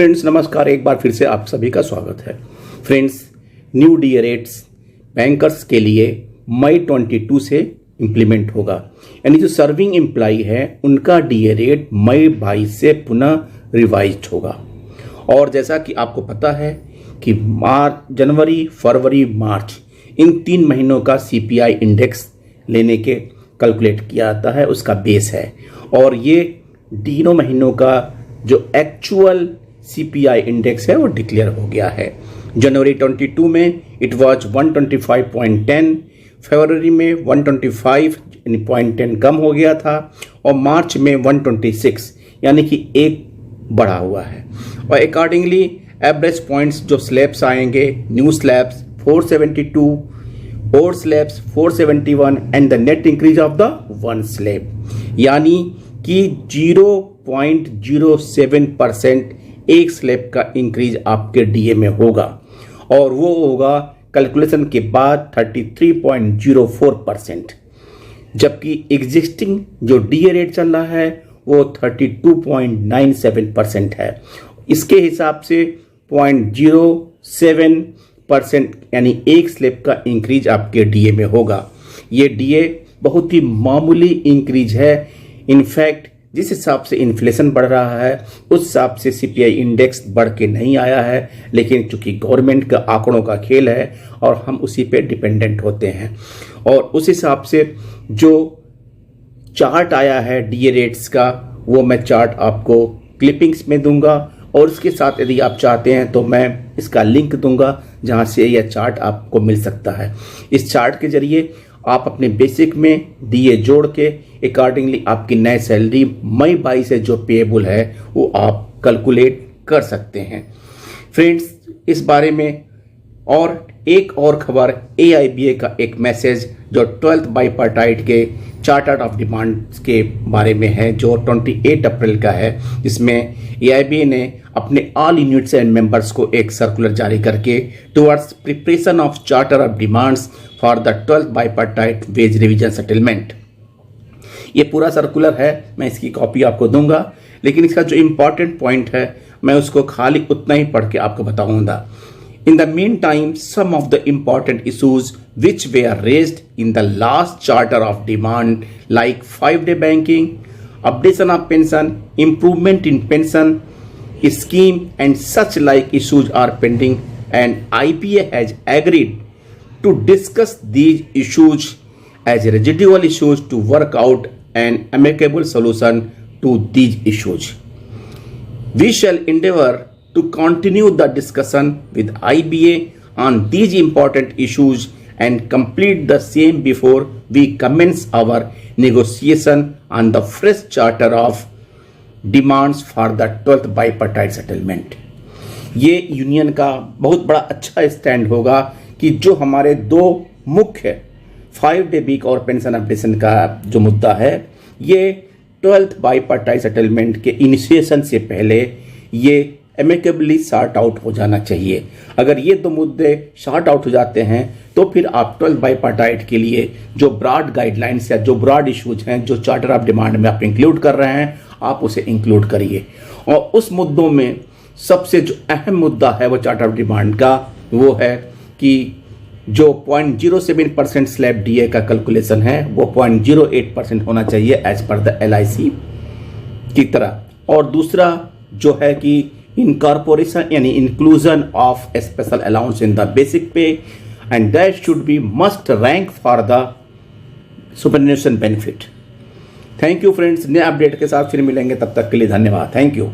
Friends नमस्कार, एक बार फिर से आप सभी का स्वागत है। Friends, new DA rates bankers के लिए मई 22 से इम्प्लीमेंट होगा। यानी जो सर्विंग एम्प्लॉय है उनका डीए रेट मई 22 से पुनः रिवाइज होगा। और जैसा कि आपको पता है कि जनवरी, फरवरी, मार्च इन 3 महीनों का सीपीआई इंडेक्स लेने के कैलकुलेट किया जाता है, उसका बेस है। और ये तीनों महीनों का जो एक्चुअल सीपीआई इंडेक्स है वो डिक्लेयर हो गया है। जनवरी 22 में इट वाज 125.10, फरवरी में 125.10 कम हो गया था और मार्च में 126 यानी कि 1 बढ़ा हुआ है। और अकॉर्डिंगली एवरेज पॉइंट्स जो स्लैब्स आएंगे, new slabs 472, old slabs 471 and the net increase of the 1 slab, यानी कि 0.07% एक स्लैब का इंक्रीज आपके डीए में होगा। और वो होगा कैलकुलेशन के बाद 33.04%, जबकि एग्जिस्टिंग जो डीए रेट चल रहा है वो 32.97% है। इसके हिसाब से 0.07% यानी एक स्लैब का इंक्रीज आपके डीए में होगा। ये डीए बहुत ही मामूली इंक्रीज है। इनफैक्ट जिस हिसाब से इन्फ्लेशन बढ़ रहा है उस हिसाब से सीपीआई इंडेक्स बढ़ के नहीं आया है, लेकिन चूंकि गवर्नमेंट का आंकड़ों का खेल है और हम उसी पे डिपेंडेंट होते हैं। और उस हिसाब से जो चार्ट आया है डीए रेट्स का, वो मैं चार्ट आपको क्लिपिंग्स में दूंगा और उसके साथ यदि आप चाहते हैं तो मैं इसका लिंक दूंगा जहां से यह चार्ट आपको मिल सकता है। इस चार्ट के जरिए आप अपने बेसिक में डीए जोड़ के अकॉर्डिंगली आपकी नई सैलरी मई 22 से जो पेएबल है वो आप कैलकुलेट कर सकते हैं। फ्रेंड्स, इस बारे में और एक और खबर, एआईबीए का एक मैसेज जो 12th बाइपार्टाइट के चार्टर ऑफ डिमांड्स के बारे में है, जो 28 अप्रैल का है, जिसमें एआईबीए ने अपने ऑल यूनिट्स एंड मेंबर्स को एक सर्कुलर जारी करके towards preparation of charter of demands for the 12th bipartite veg revision settlement. ये पूरा सर्कुलर है, मैं इसकी कॉपी आपको दूंगा, लेकिन इसका जो इम्पॉर्टेंट पॉइंट है मैं उसको खाली उतना ही पढ़ के आपको बताऊंगा। In the meantime, some of the important issues which were raised in the last charter of demand, like 5-day banking, updation of pension, improvement in pension scheme, and such like issues are pending, and IPA has agreed to discuss these issues as residual issues to work out an amicable solution to these issues. We shall endeavor to continue the discussion with IBA on these important issues and complete the same before we commence our negotiation on the fresh charter of demands for the 12th bipartite settlement. ये union का बहुत बड़ा अच्छा stand होगा कि जो हमारे 2 मुख्य 5-day वीक और पेंशन अपडेशन का जो मुद्दा है, ये 12th बाइपार्टाइट सेटलमेंट के इनिशिएशन से पहले ये एमिकेबली सॉर्ट आउट हो जाना चाहिए। अगर ये 2 मुद्दे सॉर्ट आउट हो जाते हैं तो फिर आप 12th बाइपार्टाइट के लिए जो ब्रॉड गाइडलाइंस या जो ब्रॉड इश्यूज हैं, जो चार्टर ऑफ डिमांड में आप इंक्लूड कर रहे हैं, आप उसे इंक्लूड करिए। और उस मुद्दों में सबसे जो अहम मुद्दा है वो चार्टर ऑफ डिमांड का, वो है कि जो 0.07% स्लैब डीए का कैलकुलेशन है वो 0.08% होना चाहिए एज पर द LIC की तरह। और दूसरा जो है कि इनकॉर्पोरेशन यानी inclusion of special allowance in the basic pay, and that should be must rank for the superannuation benefit. Thank you friends, नए अपडेट के साथ फिर मिलेंगे, तब तक के लिए धन्यवाद। Thank you.